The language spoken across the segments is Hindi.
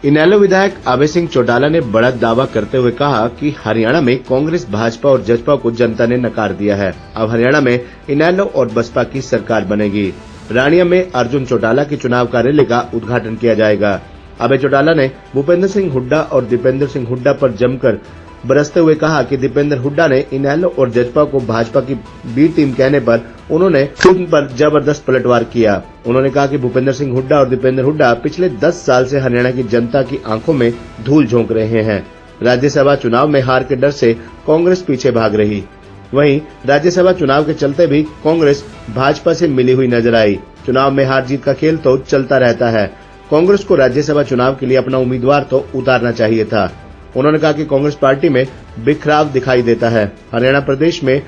इनेलो विधायक अभय सिंह चौटाला ने बड़ा दावा करते हुए कहा कि हरियाणा में कांग्रेस, भाजपा और जसपा को जनता ने नकार दिया है। अब हरियाणा में इनेलो और बसपा की सरकार बनेगी। रानिया में अर्जुन चौटाला की चुनाव कार्यालय का उद्घाटन किया जाएगा। अभय चौटाला ने भूपेंद्र सिंह हुड्डा और दीपेंद्र सिंह हुड्डा पर जमकर बरसते हुए कहा कि दीपेंद्र हुड्डा ने इनेलो और जसपा को भाजपा की बी टीम कहने पर उन्होंने उन पर जबरदस्त पलटवार किया। उन्होंने कहा कि भूपेंद्र सिंह हुड्डा और दीपेंद्र हुड्डा पिछले 10 साल से हरियाणा की जनता की आंखों में धूल झोंक रहे हैं। राज्यसभा चुनाव में हार के डर से कांग्रेस पीछे भाग रही। वहीं राज्यसभा चुनाव के चलते भी कांग्रेस भाजपा से मिली हुई नजर आई। चुनाव में हार जीत का खेल तो चलता रहता है। कांग्रेस को राज्यसभा चुनाव के लिए अपना उम्मीदवार तो उतारना चाहिए था। उन्होंने कहा कि कांग्रेस पार्टी में बिखराव दिखाई देता है। हरियाणा प्रदेश में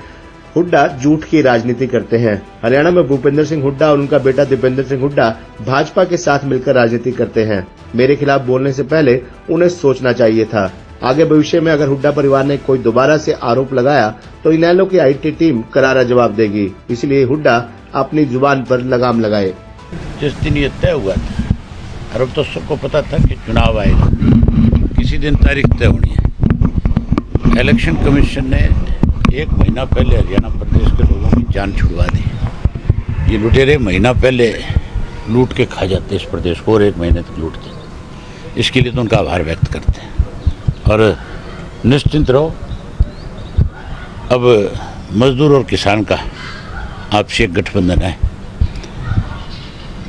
हुड्डा झूठ की राजनीति करते हैं। हरियाणा में भूपेंद्र सिंह हुड्डा और उनका बेटा दीपेंद्र सिंह हुड्डा भाजपा के साथ मिलकर राजनीति करते हैं। मेरे खिलाफ बोलने से पहले उन्हें सोचना चाहिए था। आगे भविष्य में अगर हुड्डा परिवार ने कोई दोबारा से आरोप लगाया तो इनेलो की IT टीम करारा जवाब देगी। इसलिए हुड्डा अपनी जुबान पर लगाम लगाए। जिस दिन ये तय हुआ था और अब तो सबको पता था कि चुनाव आएगा, किसी दिन तारीख तय होनी है। इलेक्शन कमीशन ने 1 महीना पहले हरियाणा प्रदेश के लोगों की जान छुड़वा दी। ये लुटेरे महीना पहले लूट के खा जाते इस प्रदेश को और 1 महीने तक लूटते। इसके लिए तो उनका आभार व्यक्त करते हैं और निश्चिंत रहो, अब मजदूर और किसान का आपसी एक गठबंधन है।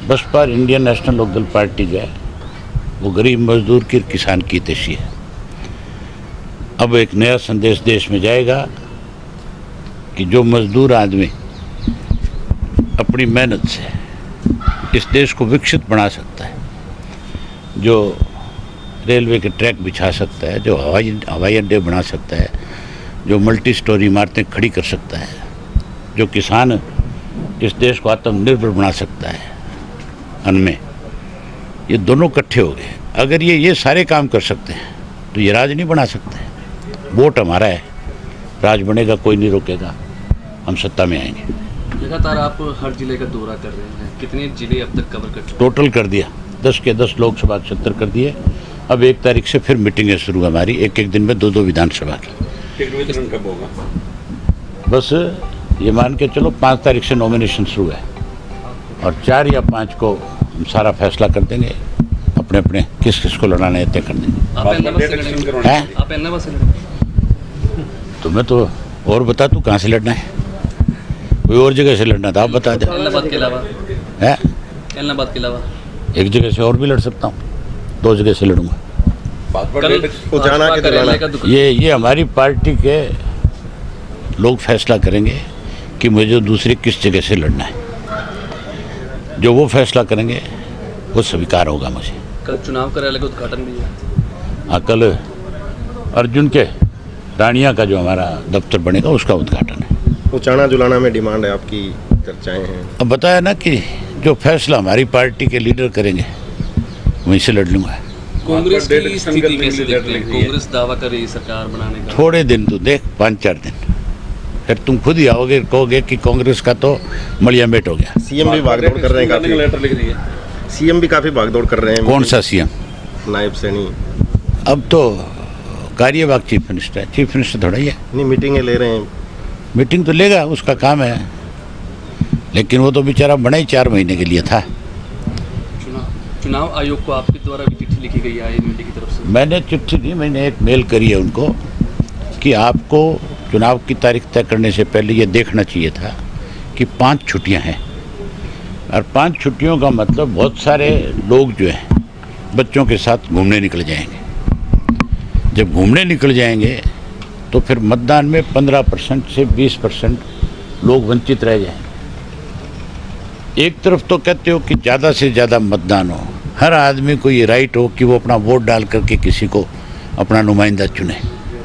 Baspa Indian National Lok Dal party जो है वो गरीब मजदूर की, किसान की हितैषी है। अब एक नया संदेश देश में जाएगा कि जो मजदूर आदमी अपनी मेहनत से इस देश को विकसित बना सकता है, जो रेलवे के ट्रैक बिछा सकता है, जो हवाई अड्डे बना सकता है, जो मल्टी स्टोरी इमारतें खड़ी कर सकता है, जो किसान इस देश को आत्मनिर्भर बना सकता है अन्न में, ये दोनों इकट्ठे हो गए। अगर ये सारे काम कर सकते हैं तो ये राज नहीं बना सकते। वोट हमारा है, राज बनेगा, कोई नहीं रोकेगा, हम सत्ता में आएंगे। लगातार आप हर जिले का दौरा कर रहे हैं, कितने जिले अब तक कवर कर चुके? टोटल कर दिया 10 के 10 लोकसभा क्षेत्र कर दिए। अब 1 तारीख से फिर मीटिंगें शुरू हमारी, एक दिन में 2 विधानसभा की। कब होगा? बस ये मान के चलो 5 तारीख से नॉमिनेशन शुरू है और 4 या 5 को हम सारा फैसला कर देंगे। अपने अपने किस को लड़ाना है तय कर देंगे। आप एलनाबाद से लड़ेंगे? तुम्हें तो और बता, तू कहाँ से लड़ना है? कोई और जगह से लड़ना था, आप बता दे। एलनाबाद के अलावा है? एलनाबाद के अलावा एक जगह से और भी लड़ सकता हूँ, 2 जगह से लड़ूंगा। ये हमारी पार्टी के लोग फैसला करेंगे कि मुझे दूसरी किस जगह से लड़ना है। जो वो फैसला करेंगे वो स्वीकार होगा मुझे। कल चुनाव कार्यालय का उद्घाटन भी है। हाँ, कल अर्जुन के रानिया का जो हमारा दफ्तर बनेगा उसका उद्घाटन है। उचाना जुलाना में डिमांड है आपकी, चर्चाएं हैं। अब बताया ना कि जो फैसला हमारी पार्टी के लीडर करेंगे वहीं से लड़ लूँगा। कांग्रेस की स्थिति कैसे देखते हैं? कांग्रेस दावा कर रही है सरकार बनाने का। थोड़े दिन तो देख, 5-4 दिन, फिर तुम खुद ही आओगे, कहोगे कि कांग्रेस का तो मलियामेट हो गया। सीएम भी भागदौड़ कर रहे हैं काफी। लेटर लिख रही है सीएम भी काफी भागदौड़ कर रहे हैं। कौन सा सीएम? नायब सैनी। अब तो कार्यवाहक चीफ मिनिस्टर है, चीफ मिनिस्टर थोड़ा ही है। नहीं, मीटिंगें ले रहे हैं। मीटिंग तो लेगा, उसका काम है, लेकिन वो तो बेचारा बना ही 4 महीने के लिए था। चुनाव आयोग को आपके द्वारा भी चिट्ठी लिखी गई है INVT की तरफ से? मैंने चिट्ठी दी, मैंने एक मेल करी है उनको कि आपको चुनाव की तारीख तय करने से पहले ये देखना चाहिए था कि 5 छुट्टियां हैं और 5 छुट्टियों का मतलब बहुत सारे लोग जो हैं बच्चों के साथ घूमने निकल जाएंगे। जब घूमने निकल जाएंगे तो फिर मतदान में 15% से 20% लोग वंचित रह जाएंगे। एक तरफ तो कहते हो कि ज़्यादा से ज़्यादा मतदान हो, हर आदमी को ये राइट हो कि वो अपना वोट डाल करके किसी को अपना नुमाइंदा चुने,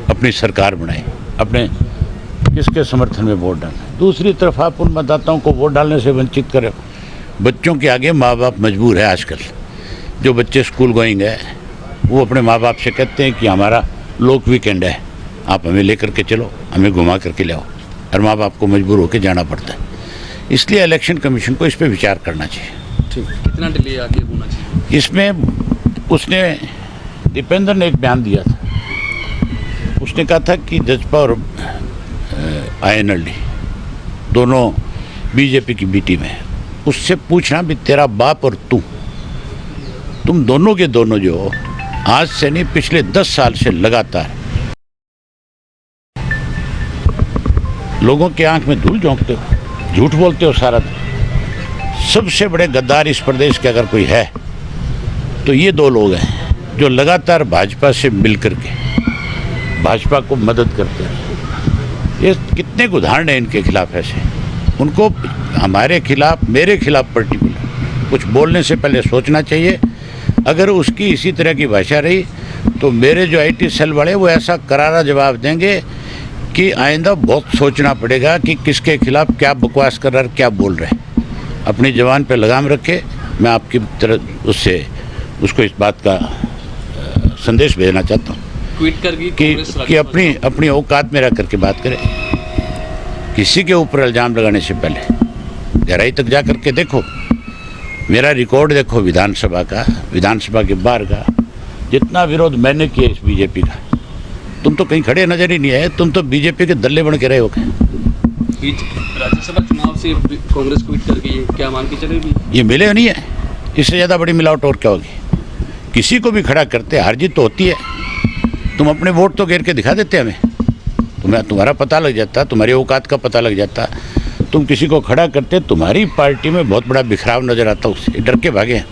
अपनी सरकार बनाए, अपने किसके समर्थन में वोट डालें। दूसरी तरफ आप उन मतदाताओं को वोट डालने से वंचित करें। बच्चों के आगे माँ बाप मजबूर है। आजकल जो बच्चे स्कूल गोइंग है वो अपने माँ बाप से कहते हैं कि हमारा लोक वीकेंड है, आप हमें लेकर के चलो, हमें घुमा करके ले आओ, और माँ बाप को मजबूर होकर जाना पड़ता है। इसलिए इलेक्शन कमीशन को इस पर विचार करना चाहिए। ठीक, कितना डिले आगे होना चाहिए? इसमें उसने दीपेंद्र ने एक बयान दिया था, उसने कहा था कि जजपा और INLD दोनों बीजेपी की बी टीम है। उससे पूछना भी तेरा बाप और तुम दोनों के दोनों जो हो, आज से नहीं पिछले 10 साल से लगातार लोगों के आंख में धूल झोंकते हो, झूठ बोलते हो सारा दिन। सबसे बड़े गद्दार इस प्रदेश के अगर कोई है तो ये दो लोग हैं जो लगातार भाजपा से मिलकर के भाजपा को मदद करते हैं। ये कितने उदाहरण हैं इनके खिलाफ ऐसे। उनको हमारे खिलाफ, मेरे खिलाफ पर्टिकुलर कुछ बोलने से पहले सोचना चाहिए। अगर उसकी इसी तरह की भाषा रही तो मेरे जो IT सेल वाले वो ऐसा करारा जवाब देंगे कि आइंदा बहुत सोचना पड़ेगा कि किसके खिलाफ क्या बकवास कर रहा है, क्या बोल रहे हैं। अपनी जवान पे लगाम रखे। मैं आपकी तरह उसको इस बात का संदेश भेजना चाहता हूँ ट्वीट करके कि अपनी औकात में रह करके बात करें। किसी के ऊपर इल्ज़ाम लगाने से पहले गहराई तक जा करके देखो। मेरा रिकॉर्ड देखो विधानसभा का, विधानसभा के बाहर का, जितना विरोध मैंने किया इस बीजेपी का, तुम तो कहीं खड़े नजर ही नहीं आए। तुम तो बीजेपी के दल्ले बन के रहे हो। राज्यसभा चुनाव से कांग्रेस ट्वीट करके ये क्या मान के चलेगी? ये मिले नहीं है, इससे ज़्यादा बड़ी मिलावट और क्या होगी। किसी को भी खड़ा करते हार जीत तो होती है। तुम अपने वोट तो घेर के दिखा देते हमें, तुम्हारा पता लग जाता, तुम्हारी औकात का पता लग जाता। तुम किसी को खड़ा करते, तुम्हारी पार्टी में बहुत बड़ा बिखराव नजर आता, उससे डर के भागे हैं।